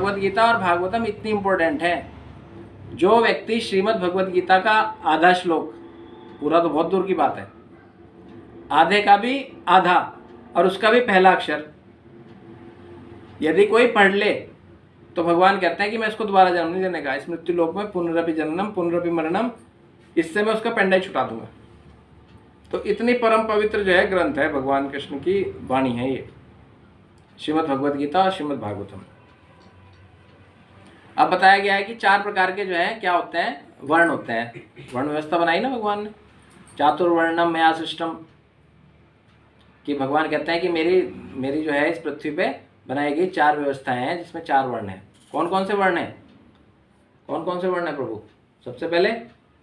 भगवत गीता और भागवतम इतनी इंपॉर्टेंट है, जो व्यक्ति श्रीमद् भगवत गीता का आधा श्लोक, पूरा तो बहुत दूर की बात है, आधे का भी आधा और उसका भी पहला अक्षर यदि कोई पढ़ ले तो भगवान कहते हैं कि मैं इसको दोबारा जन्म नहीं देने का, इस मृत्यु लोक में पुनरपि जननम पुनरपि मरणम, इससे मैं उसका पेंडा छुटा दूंगा। तो इतनी परम पवित्र जो है ग्रंथ है, भगवान कृष्ण की वाणी है ये श्रीमद् भगवत गीता और श्रीमद् भागवतम। अब बताया गया है कि 4 प्रकार के जो है क्या होते हैं, वर्ण होते हैं। वर्ण व्यवस्था बनाई ना भगवान ने, चातुर्वर्णम मया सृष्टम, कि भगवान कहते हैं कि मेरी जो है इस पृथ्वी पे बनाई गई 4 व्यवस्थाएं हैं जिसमें 4 वर्ण हैं। कौन कौन से वर्ण हैं? कौन कौन से वर्ण है प्रभु? सबसे पहले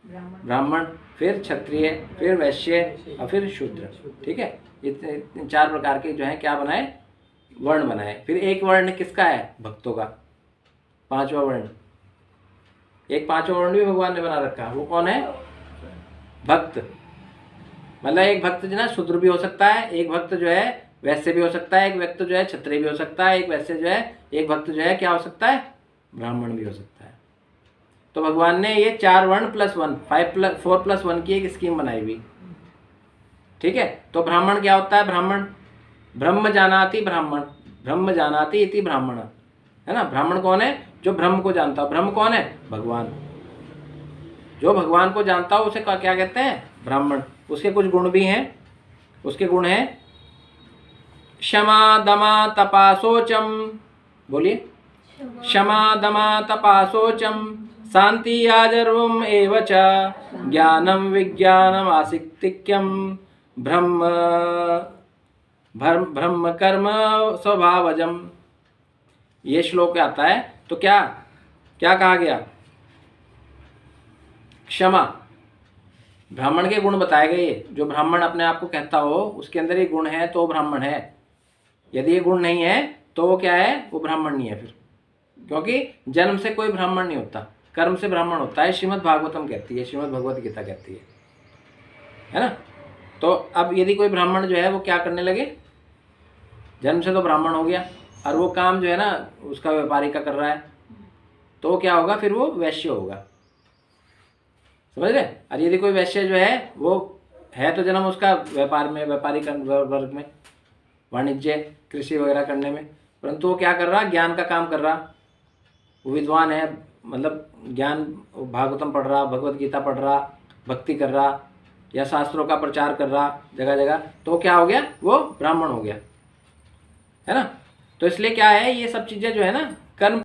ब्राह्मण, फिर क्षत्रिय, फिर वैश्य और फिर शूद्र। ठीक है, इतने 4 प्रकार के जो है क्या बनाए, वर्ण बनाए। फिर एक वर्ण किसका है? भक्तों का, 5वां वर्ण। एक 5वां वर्ण भी भगवान ने बना रखा है, वो कौन है? भक्त। मतलब एक भक्त जो है शूद्र भी हो सकता है, एक भक्त जो है वैश्य भी हो सकता है, एक भक्त जो है क्षत्रिय भी हो सकता है, एक वैश्य जो है, एक भक्त जो है क्या हो सकता है? ब्राह्मण भी हो सकता है। तो भगवान ने ये 4 वर्ण प्लस 1, 4 प्लस 1 की एक स्कीम बनाई हुई। ठीक है, तो ब्राह्मण क्या होता है? ब्राह्मण ब्रह्म जानाति ब्राह्मण, ब्रह्म जानाति इति ब्राह्मण, है ना। ब्राह्मण कौन है? जो ब्रह्म को जानता। ब्रह्म कौन है? भगवान। जो भगवान को जानता हो उसे क्या कहते हैं? ब्राह्मण। उसके कुछ गुण भी हैं, उसके गुण हैं क्षमा दमा तपा शोचम, बोलिए, क्षमा दमा तपा शोचम शांति आजर्वम एव च ज्ञानम विज्ञानम आसिक्तिक्यम ब्रह्म कर्म स्वभावजम। ये श्लोक आता है तो क्या क्या कहा गया? क्षमा, ब्राह्मण के गुण बताए गए। जो ब्राह्मण अपने आप को कहता हो उसके अंदर ये गुण है तो ब्राह्मण है, यदि ये गुण नहीं है तो वो क्या है? वो ब्राह्मण नहीं है फिर, क्योंकि जन्म से कोई ब्राह्मण नहीं होता, कर्म से ब्राह्मण होता है। श्रीमद् भागवतम कहती है, श्रीमद् भगवत गीता कहती है ना। तो अब यदि कोई ब्राह्मण जो है वो क्या करने लगे, जन्म से तो ब्राह्मण हो गया और वो काम जो है ना उसका व्यापारी का कर रहा है, तो क्या होगा? फिर वो वैश्य होगा, समझ रहे। और यदि कोई वैश्य जो है वो है तो जन्म उसका व्यापार में, व्यापारी वर्ग में, वाणिज्य कृषि वगैरह करने में, परंतु वो क्या कर रहा? ज्ञान का काम कर रहा। वो विद्वान है, मतलब ज्ञान, भागवतम पढ़ रहा, भगवत गीता पढ़ रहा, भक्ति कर रहा या शास्त्रों का प्रचार कर रहा जगह जगह, तो क्या हो गया? वो ब्राह्मण हो गया, है ना। तो इसलिए क्या है, ये सब चीज़ें जो है ना कर्म